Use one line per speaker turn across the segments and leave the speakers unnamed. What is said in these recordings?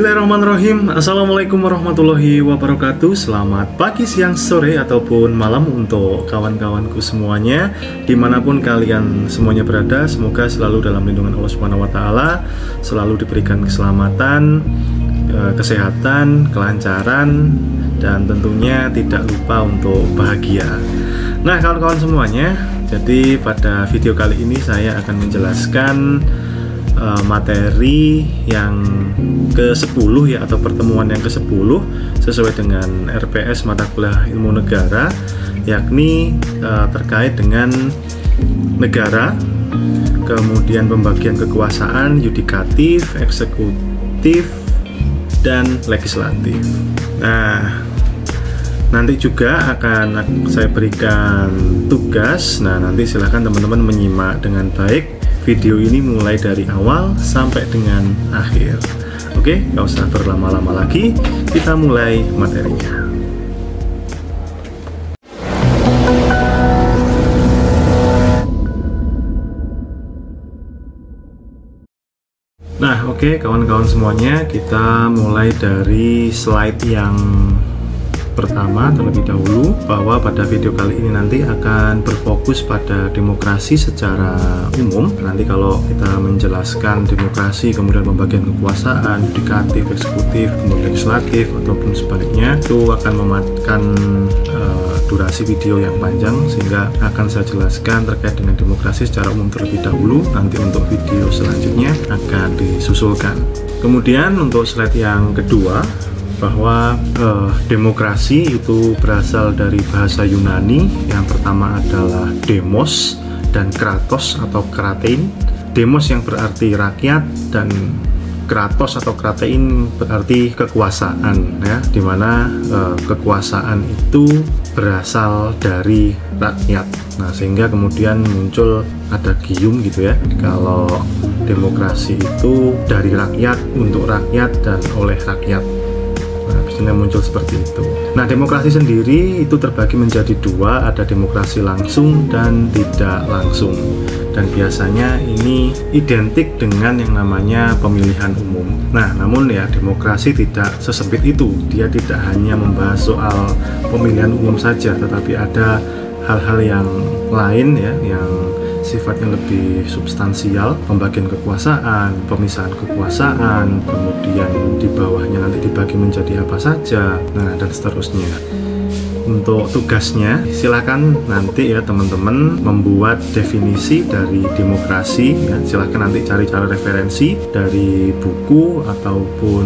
Bismillahirrahmanirrahim. Assalamualaikum warahmatullahi wabarakatuh. Selamat pagi, siang, sore, ataupun malam untuk kawan-kawanku semuanya, dimanapun kalian semuanya berada. Semoga selalu dalam lindungan Allah Subhanahu wa Ta'ala, selalu diberikan keselamatan, kesehatan, kelancaran, dan tentunya tidak lupa untuk bahagia. Nah, kawan-kawan semuanya, jadi pada video kali ini saya akan menjelaskan materi yang ke-10 ya, atau pertemuan yang ke-10 sesuai dengan RPS mata kuliah ilmu negara, yakni terkait dengan negara, kemudian pembagian kekuasaan yudikatif, eksekutif, dan legislatif. Nah, nanti juga akan saya berikan tugas. Nah, nanti silahkan teman-teman menyimak dengan baik video ini mulai dari awal sampai dengan akhir. Oke, nggak usah berlama-lama lagi, kita mulai materinya. Nah, oke kawan-kawan semuanya, kita mulai dari slide yang pertama terlebih dahulu, bahwa pada video kali ini nanti akan berfokus pada demokrasi secara umum. Nanti kalau kita menjelaskan demokrasi, kemudian pembagian kekuasaan, yudikatif, eksekutif, kemudian legislatif, ataupun sebaliknya, itu akan memakan durasi video yang panjang, sehingga akan saya jelaskan terkait dengan demokrasi secara umum terlebih dahulu. Nanti untuk video selanjutnya akan disusulkan. Kemudian untuk slide yang kedua, bahwa demokrasi itu berasal dari bahasa Yunani. Yang pertama adalah demos dan kratos atau kratein. Demos yang berarti rakyat, dan kratos atau kratein berarti kekuasaan ya, dimana kekuasaan itu berasal dari rakyat. Nah, sehingga kemudian muncul ada gium gitu ya, kalau demokrasi itu dari rakyat, untuk rakyat, dan oleh rakyat. Nah, biasanya muncul seperti itu. Nah, demokrasi sendiri itu terbagi menjadi dua, ada demokrasi langsung dan tidak langsung. Dan biasanya ini identik dengan yang namanya pemilihan umum. Nah, namun ya, demokrasi tidak sesempit itu. Dia tidak hanya membahas soal pemilihan umum saja, tetapi ada hal-hal yang lain ya, yang sifatnya lebih substansial, pembagian kekuasaan, pemisahan kekuasaan, kemudian di bawahnya nanti dibagi menjadi apa saja, nah, dan seterusnya. Untuk tugasnya, silakan nanti ya teman-teman membuat definisi dari demokrasi ya. Silakan nanti cari-cari referensi dari buku ataupun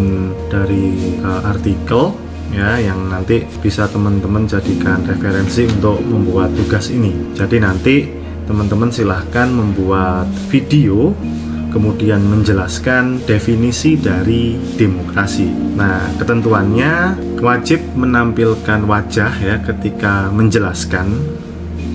dari artikel ya, yang nanti bisa teman-teman jadikan referensi untuk membuat tugas ini. Jadi nanti teman-teman silahkan membuat video, kemudian menjelaskan definisi dari demokrasi. Nah, ketentuannya wajib menampilkan wajah ya ketika menjelaskan.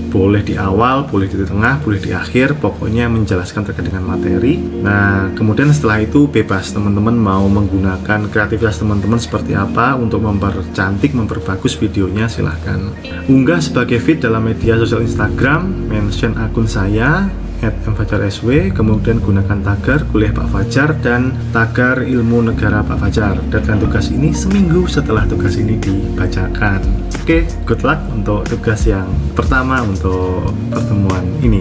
Boleh di awal, boleh di tengah, boleh di akhir, pokoknya menjelaskan terkait dengan materi. Nah, kemudian setelah itu bebas teman-teman mau menggunakan kreativitas teman-teman seperti apa untuk mempercantik, memperbagus videonya, silahkan. Unggah sebagai feed dalam media sosial Instagram, mention akun saya @mfajarsw, kemudian gunakan tagar kuliah Pak Fajar dan tagar ilmu negara Pak Fajar. Dan tugas ini seminggu setelah tugas ini dibacakan. Oke, good luck untuk tugas yang pertama untuk pertemuan ini.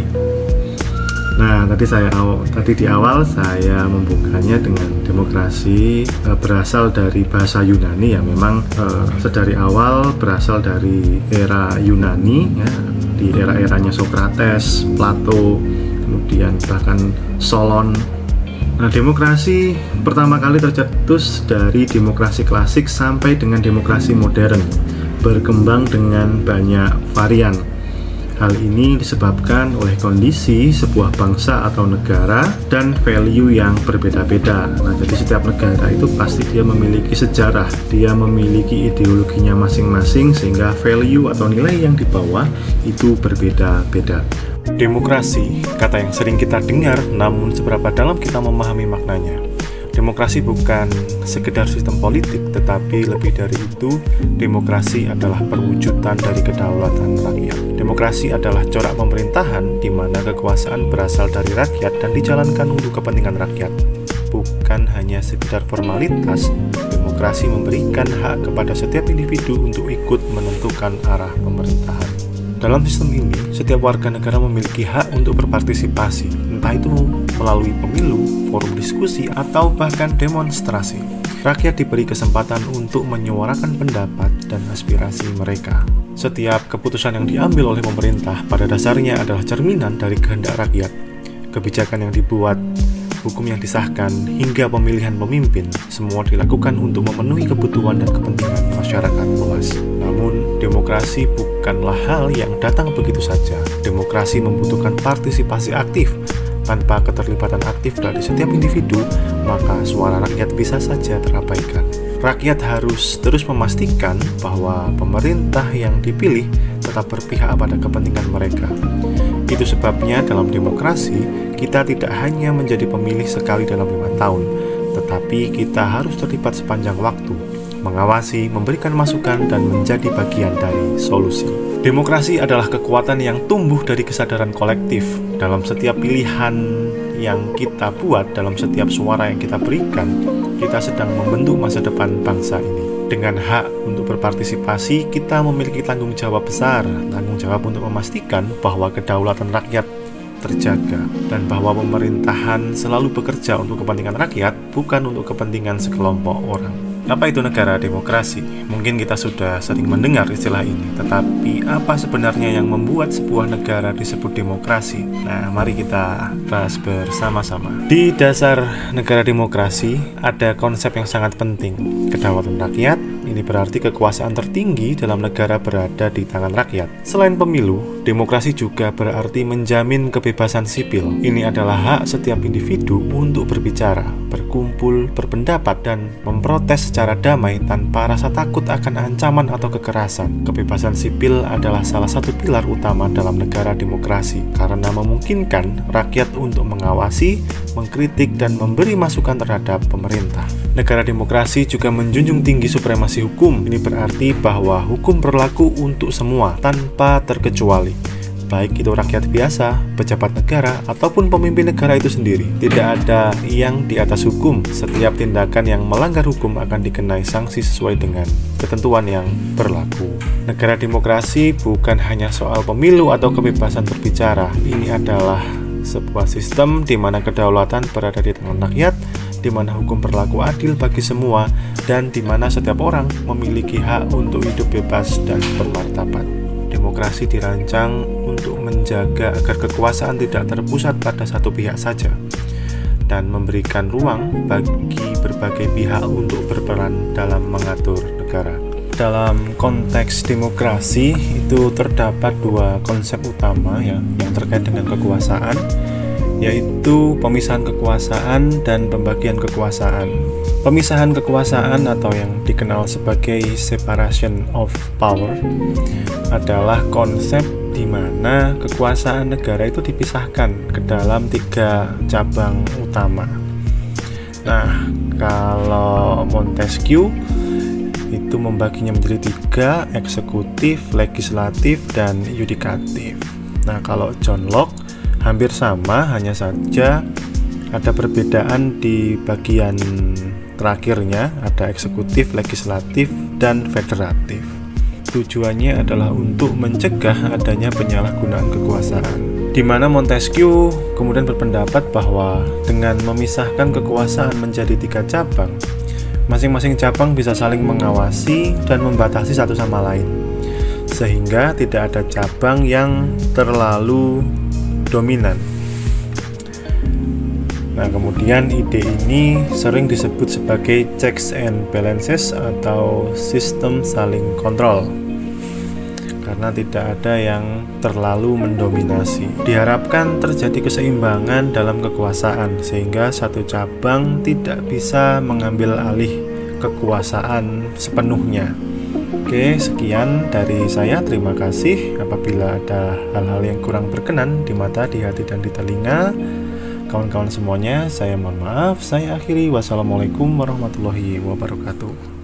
Nah, tadi di awal saya membukanya dengan demokrasi berasal dari bahasa Yunani yang memang sedari awal berasal dari era Yunani ya, di era-eranya Sokrates, Plato, kemudian bahkan Solon. Nah, demokrasi pertama kali tercetus dari demokrasi klasik sampai dengan demokrasi modern, berkembang dengan banyak varian. Hal ini disebabkan oleh kondisi sebuah bangsa atau negara dan value yang berbeda-beda. Nah, jadi setiap negara itu pasti dia memiliki sejarah, dia memiliki ideologinya masing-masing, sehingga value atau nilai yang dibawa itu berbeda-beda. Demokrasi, kata yang sering kita dengar, namun seberapa dalam kita memahami maknanya. Demokrasi bukan sekedar sistem politik, tetapi lebih dari itu, demokrasi adalah perwujudan dari kedaulatan rakyat. Demokrasi adalah corak pemerintahan di mana kekuasaan berasal dari rakyat dan dijalankan untuk kepentingan rakyat, bukan bukan hanya sekedar formalitas, demokrasi memberikan hak kepada setiap individu untuk ikut menentukan arah pemerintahan. Dalam sistem ini, setiap warga negara memiliki hak untuk berpartisipasi, entah itu melalui pemilu, forum diskusi, atau bahkan demonstrasi. Rakyat diberi kesempatan untuk menyuarakan pendapat dan aspirasi mereka. Setiap keputusan yang diambil oleh pemerintah pada dasarnya adalah cerminan dari kehendak rakyat. Kebijakan yang dibuat, hukum yang disahkan, hingga pemilihan pemimpin, semua dilakukan untuk memenuhi kebutuhan dan kepentingan masyarakat luas. Namun, demokrasi bukanlah hal yang datang begitu saja. Demokrasi membutuhkan partisipasi aktif. Tanpa keterlibatan aktif dari setiap individu, maka suara rakyat bisa saja terabaikan. Rakyat harus terus memastikan bahwa pemerintah yang dipilih tetap berpihak pada kepentingan mereka. Itu sebabnya dalam demokrasi, kita tidak hanya menjadi pemilih sekali dalam 5 tahun, tetapi kita harus terlibat sepanjang waktu, mengawasi, memberikan masukan, dan menjadi bagian dari solusi. Demokrasi adalah kekuatan yang tumbuh dari kesadaran kolektif. Dalam setiap pilihan yang kita buat, dalam setiap suara yang kita berikan, kita sedang membentuk masa depan bangsa ini. Dengan hak untuk berpartisipasi, kita memiliki tanggung jawab besar, tanggung jawab untuk memastikan bahwa kedaulatan rakyat terjaga dan bahwa pemerintahan selalu bekerja untuk kepentingan rakyat, bukan untuk kepentingan sekelompok orang. Apa itu negara demokrasi? Mungkin kita sudah sering mendengar istilah ini, tetapi apa sebenarnya yang membuat sebuah negara disebut demokrasi? Nah, mari kita bahas bersama-sama. Di dasar negara demokrasi ada konsep yang sangat penting, kedaulatan rakyat. Ini berarti kekuasaan tertinggi dalam negara berada di tangan rakyat. Selain pemilu, demokrasi juga berarti menjamin kebebasan sipil. Ini adalah hak setiap individu untuk berbicara, berkumpul, berpendapat, dan memprotes secara damai tanpa rasa takut akan ancaman atau kekerasan. Kebebasan sipil adalah salah satu pilar utama dalam negara demokrasi karena memungkinkan rakyat untuk mengawasi, mengkritik, dan memberi masukan terhadap pemerintah. Negara demokrasi juga menjunjung tinggi supremasi hukum. Ini berarti bahwa hukum berlaku untuk semua tanpa terkecuali, baik itu rakyat biasa, pejabat negara, ataupun pemimpin negara itu sendiri. Tidak ada yang di atas hukum. Setiap tindakan yang melanggar hukum akan dikenai sanksi sesuai dengan ketentuan yang berlaku. Negara demokrasi bukan hanya soal pemilu atau kebebasan berbicara. Ini adalah sebuah sistem di mana kedaulatan berada di tangan rakyat, di mana hukum berlaku adil bagi semua, dan di mana setiap orang memiliki hak untuk hidup bebas dan bermartabat. Demokrasi dirancang untuk menjaga agar kekuasaan tidak terpusat pada satu pihak saja dan memberikan ruang bagi berbagai pihak untuk berperan dalam mengatur negara. Dalam konteks demokrasi itu terdapat dua konsep utama yang terkait dengan kekuasaan, yaitu pemisahan kekuasaan dan pembagian kekuasaan. Pemisahan kekuasaan atau yang dikenal sebagai separation of power adalah konsep di mana kekuasaan negara itu dipisahkan ke dalam 3 cabang utama. Nah, kalau Montesquieu itu membaginya menjadi 3, eksekutif, legislatif, dan yudikatif. Nah, kalau John Locke hampir sama, hanya saja ada perbedaan di bagian terakhirnya, ada eksekutif, legislatif, dan federatif. Tujuannya adalah untuk mencegah adanya penyalahgunaan kekuasaan, di mana Montesquieu kemudian berpendapat bahwa dengan memisahkan kekuasaan menjadi 3 cabang, masing-masing cabang bisa saling mengawasi dan membatasi satu sama lain, sehingga tidak ada cabang yang terlalu dominan. Nah, kemudian ide ini sering disebut sebagai checks and balances atau sistem saling kontrol, karena tidak ada yang terlalu mendominasi. Diharapkan terjadi keseimbangan dalam kekuasaan sehingga satu cabang tidak bisa mengambil alih kekuasaan sepenuhnya. Oke, sekian dari saya. Terima kasih. Apabila ada hal-hal yang kurang berkenan di mata, di hati, dan di telinga kawan-kawan semuanya, saya mohon maaf. Saya akhiri. Wassalamualaikum warahmatullahi wabarakatuh.